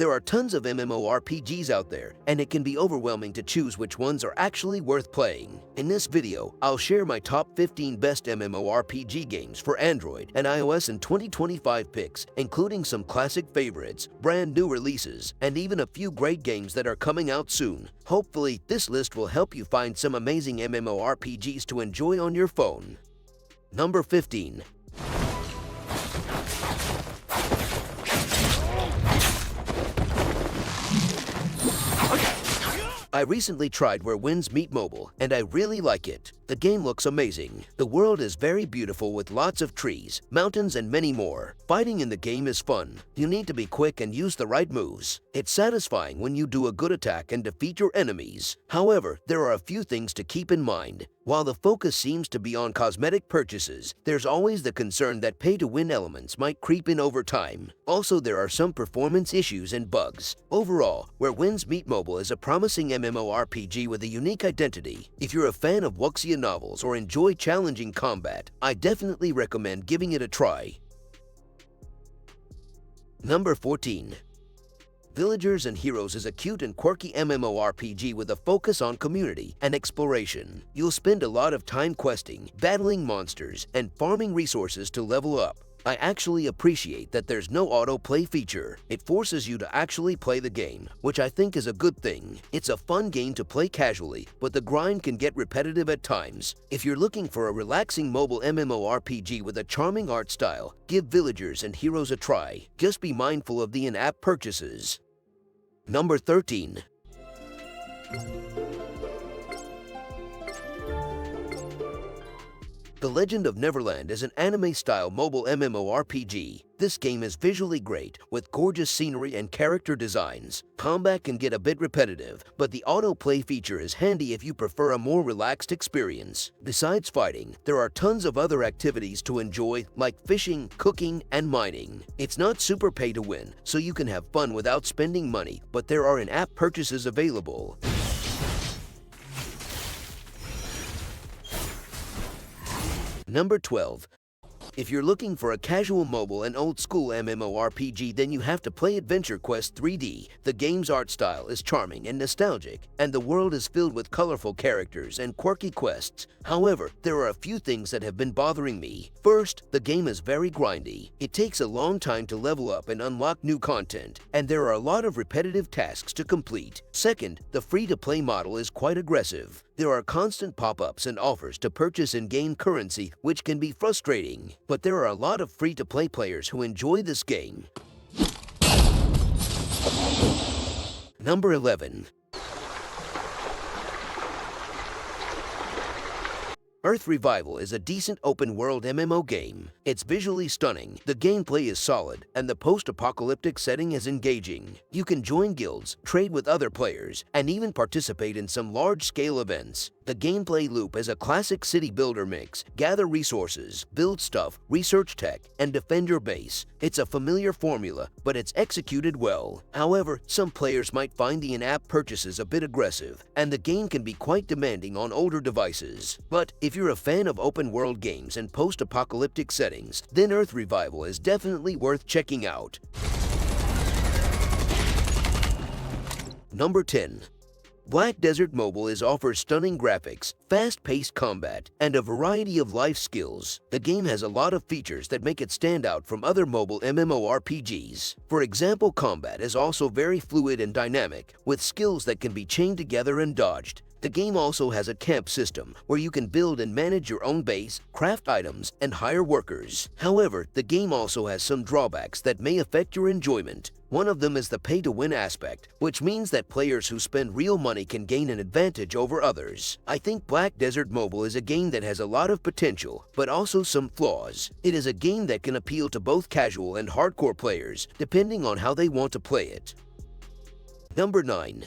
There are tons of MMORPGs out there, and it can be overwhelming to choose which ones are actually worth playing. In this video, I'll share my top 15 best MMORPG games for Android and iOS in 2025 picks, including some classic favorites, brand new releases, and even a few great games that are coming out soon. Hopefully, this list will help you find some amazing MMORPGs to enjoy on your phone. Number 15. I recently tried Where Winds Meet Mobile, and I really like it. The game looks amazing. The world is very beautiful with lots of trees, mountains, and many more. Fighting in the game is fun. You need to be quick and use the right moves. It's satisfying when you do a good attack and defeat your enemies. However, there are a few things to keep in mind. While the focus seems to be on cosmetic purchases, there's always the concern that pay-to-win elements might creep in over time. Also, there are some performance issues and bugs. Overall, Where Winds Meet Mobile is a promising MMORPG with a unique identity. If you're a fan of wuxia novels or enjoy challenging combat, I definitely recommend giving it a try. Number 14. Villagers and Heroes is a cute and quirky MMORPG with a focus on community and exploration. You'll spend a lot of time questing, battling monsters, and farming resources to level up. I actually appreciate that there's no autoplay feature. It forces you to actually play the game, which I think is a good thing. It's a fun game to play casually, but the grind can get repetitive at times. If you're looking for a relaxing mobile MMORPG with a charming art style, give Villagers and Heroes a try. Just be mindful of the in-app purchases. Number 13. The Legend of Neverland is an anime-style mobile MMORPG. This game is visually great, with gorgeous scenery and character designs. Combat can get a bit repetitive, but the autoplay feature is handy if you prefer a more relaxed experience. Besides fighting, there are tons of other activities to enjoy, like fishing, cooking, and mining. It's not super pay-to-win, so you can have fun without spending money, but there are in-app purchases available. Number 12. If you're looking for a casual mobile and old-school MMORPG, then you have to play Adventure Quest 3D. The game's art style is charming and nostalgic, and the world is filled with colorful characters and quirky quests. However, there are a few things that have been bothering me. First, the game is very grindy. It takes a long time to level up and unlock new content, and there are a lot of repetitive tasks to complete. Second, the free-to-play model is quite aggressive. There are constant pop-ups and offers to purchase in-game currency, which can be frustrating. But there are a lot of free-to-play players who enjoy this game. Number 11. Earth Revival is a decent open-world MMO game. It's visually stunning, the gameplay is solid, and the post-apocalyptic setting is engaging. You can join guilds, trade with other players, and even participate in some large-scale events. The gameplay loop is a classic city builder mix: gather resources, build stuff, research tech, and defend your base. It's a familiar formula, but it's executed well. However, some players might find the in-app purchases a bit aggressive, and the game can be quite demanding on older devices. But if you're a fan of open-world games and post-apocalyptic settings, then Earth Revival is definitely worth checking out. Number 10. Black Desert Mobile offers stunning graphics, fast-paced combat, and a variety of life skills. The game has a lot of features that make it stand out from other mobile MMORPGs. For example, combat is also very fluid and dynamic, with skills that can be chained together and dodged. The game also has a camp system where you can build and manage your own base, craft items, and hire workers. However, the game also has some drawbacks that may affect your enjoyment. One of them is the pay-to-win aspect, which means that players who spend real money can gain an advantage over others. I think Black Desert Mobile is a game that has a lot of potential, but also some flaws. It is a game that can appeal to both casual and hardcore players, depending on how they want to play it. Number 9.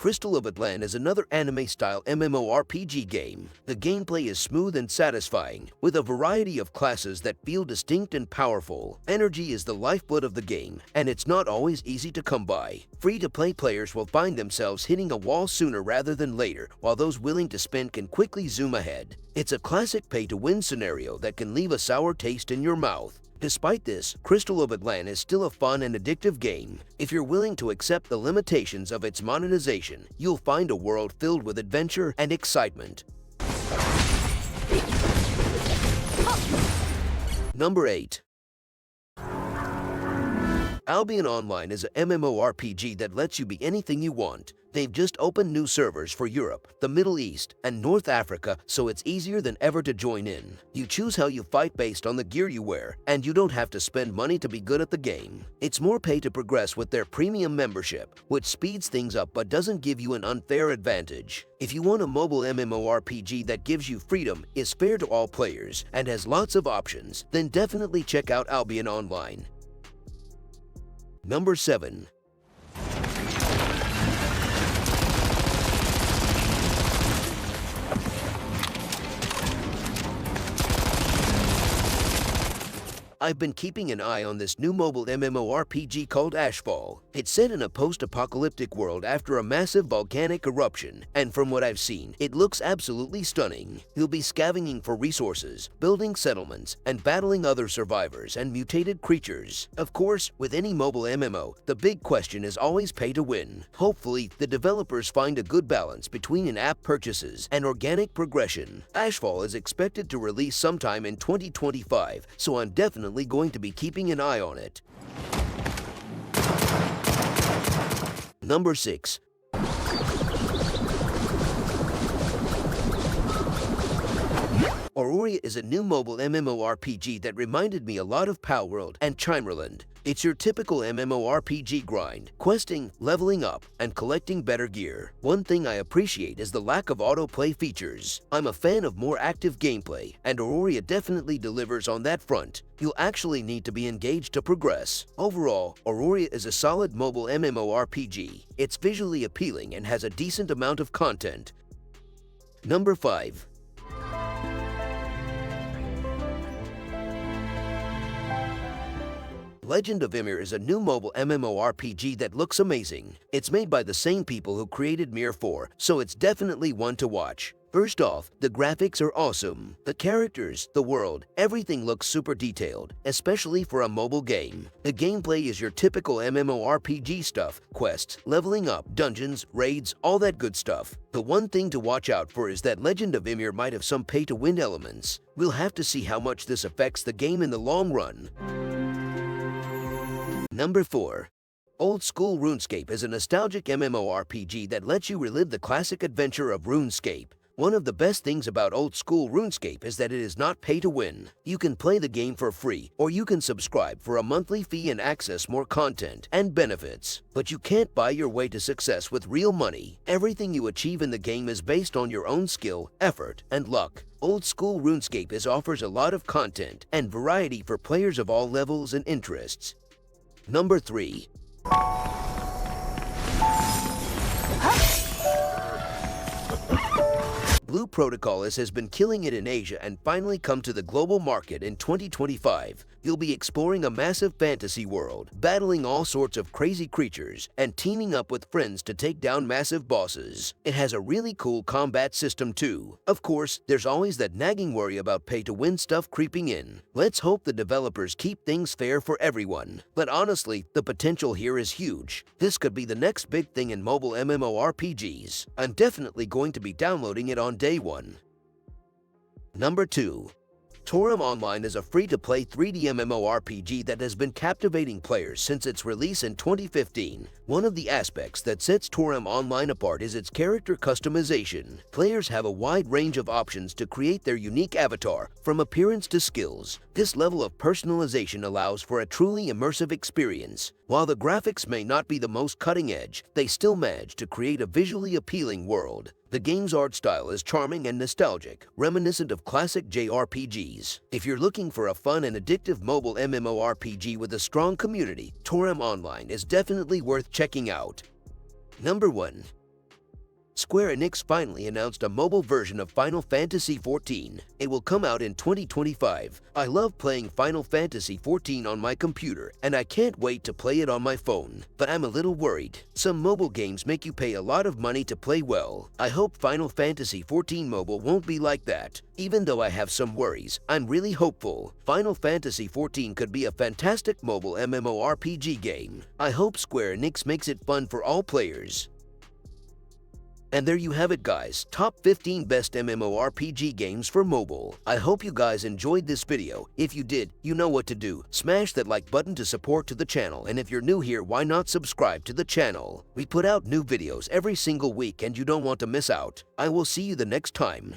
Crystal of Atlan is another anime-style MMORPG game. The gameplay is smooth and satisfying, with a variety of classes that feel distinct and powerful. Energy is the lifeblood of the game, and it's not always easy to come by. Free-to-play players will find themselves hitting a wall sooner rather than later, while those willing to spend can quickly zoom ahead. It's a classic pay-to-win scenario that can leave a sour taste in your mouth. Despite this, Crystal of Atlan is still a fun and addictive game. If you're willing to accept the limitations of its monetization, you'll find a world filled with adventure and excitement. Number 8. Albion Online is a MMORPG that lets you be anything you want. They've just opened new servers for Europe, the Middle East, and North Africa, so it's easier than ever to join in. You choose how you fight based on the gear you wear, and you don't have to spend money to be good at the game. It's more pay to progress with their premium membership, which speeds things up but doesn't give you an unfair advantage. If you want a mobile MMORPG that gives you freedom, is fair to all players, and has lots of options, then definitely check out Albion Online. Number 7. I've been keeping an eye on this new mobile MMORPG called Ashfall. It's set in a post-apocalyptic world after a massive volcanic eruption, and from what I've seen, it looks absolutely stunning. You'll be scavenging for resources, building settlements, and battling other survivors and mutated creatures. Of course, with any mobile MMO, the big question is always pay to win. Hopefully, the developers find a good balance between in-app purchases and organic progression. Ashfall is expected to release sometime in 2025, so I'm definitely going to be keeping an eye on it. Number 6. Auroria is a new mobile MMORPG that reminded me a lot of Palworld and Chimerland. It's your typical MMORPG grind, questing, leveling up, and collecting better gear. One thing I appreciate is the lack of autoplay features. I'm a fan of more active gameplay, and Auroria definitely delivers on that front. You'll actually need to be engaged to progress. Overall, Auroria is a solid mobile MMORPG. It's visually appealing and has a decent amount of content. Number 5. Legend of Ymir is a new mobile MMORPG that looks amazing. It's made by the same people who created Mir 4, so it's definitely one to watch. First off, the graphics are awesome. The characters, the world, everything looks super detailed, especially for a mobile game. The gameplay is your typical MMORPG stuff: quests, leveling up, dungeons, raids, all that good stuff. The one thing to watch out for is that Legend of Ymir might have some pay-to-win elements. We'll have to see how much this affects the game in the long run. Number 4. Old School Runescape is a nostalgic MMORPG that lets you relive the classic adventure of RuneScape. One of the best things about Old School Runescape is that it is not pay to win. You can play the game for free, or you can subscribe for a monthly fee and access more content and benefits. But you can't buy your way to success with real money. Everything you achieve in the game is based on your own skill, effort, and luck. Old School Runescape offers a lot of content and variety for players of all levels and interests. Number 3. Blue Protocol has been killing it in Asia and finally come to the global market in 2025. You'll be exploring a massive fantasy world, battling all sorts of crazy creatures, and teaming up with friends to take down massive bosses. It has a really cool combat system too. Of course, there's always that nagging worry about pay-to-win stuff creeping in. Let's hope the developers keep things fair for everyone. But honestly, the potential here is huge. This could be the next big thing in mobile MMORPGs. I'm definitely going to be downloading it on day 1. Number 2. Toram Online is a free-to-play 3D MMORPG that has been captivating players since its release in 2015. One of the aspects that sets Toram Online apart is its character customization. Players have a wide range of options to create their unique avatar, from appearance to skills. This level of personalization allows for a truly immersive experience. While the graphics may not be the most cutting-edge, they still manage to create a visually appealing world. The game's art style is charming and nostalgic, reminiscent of classic JRPGs. If you're looking for a fun and addictive mobile MMORPG with a strong community, Toram Online is definitely worth checking out. Number 1. Square Enix finally announced a mobile version of Final Fantasy XIV. It will come out in 2025. I love playing Final Fantasy XIV on my computer, and I can't wait to play it on my phone. But I'm a little worried. Some mobile games make you pay a lot of money to play well. I hope Final Fantasy XIV Mobile won't be like that. Even though I have some worries, I'm really hopeful. Final Fantasy XIV could be a fantastic mobile MMORPG game. I hope Square Enix makes it fun for all players. And there you have it, guys, top 15 best MMORPG games for mobile. I hope you guys enjoyed this video. If you did, you know what to do. Smash that like button to support to the channel, and if you're new here, why not subscribe to the channel? We put out new videos every single week and you don't want to miss out. I will see you the next time.